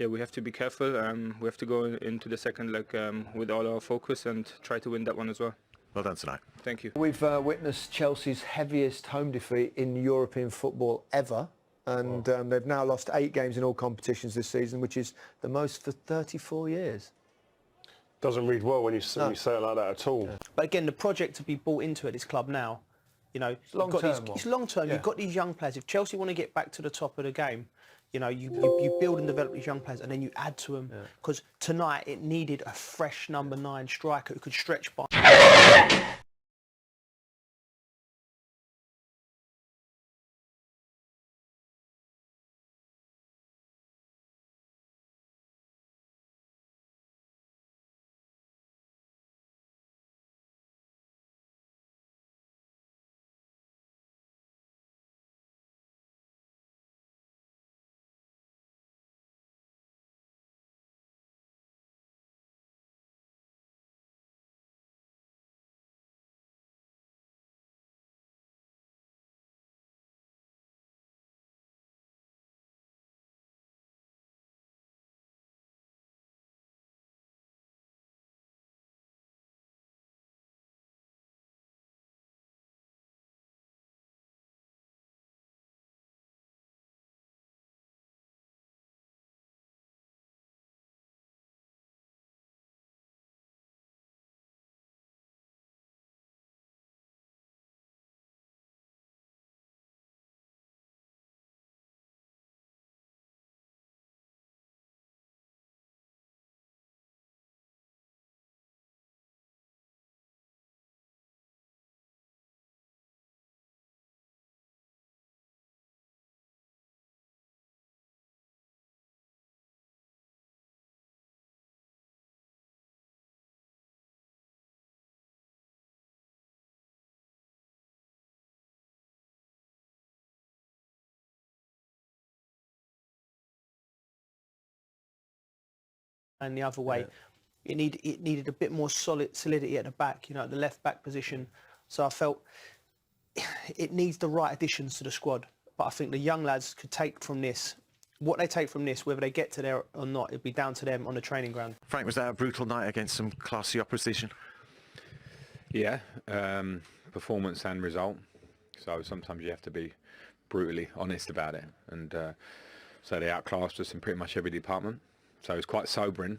yeah, we have to be careful. We have to go into the second leg with all our focus and try to win that one as well. Well done tonight. Thank you. We've witnessed Chelsea's heaviest home defeat in European football ever, and they've now lost 8 games in all competitions this season, which is the most for 34 years. Doesn't read well when you say it like that at all. Yeah. But again, the project to be bought into at this club now, you know, it's long term. Yeah. You've got these young players. If Chelsea want to get back to the top of the game, you know, you build and develop these young players, and then you add to them. Because tonight it needed a fresh number 9 striker who could stretch by. And the other way, it needed a bit more solidity at the back, you know, at the left back position. So I felt it needs the right additions to the squad. But I think the young lads could take from this. What they take from this, whether they get to there or not, it'd be down to them on the training ground. Frank, was that a brutal night against some classy opposition? Yeah, performance and result. So sometimes you have to be brutally honest about it. And so they outclassed us in pretty much every department. So it's quite sobering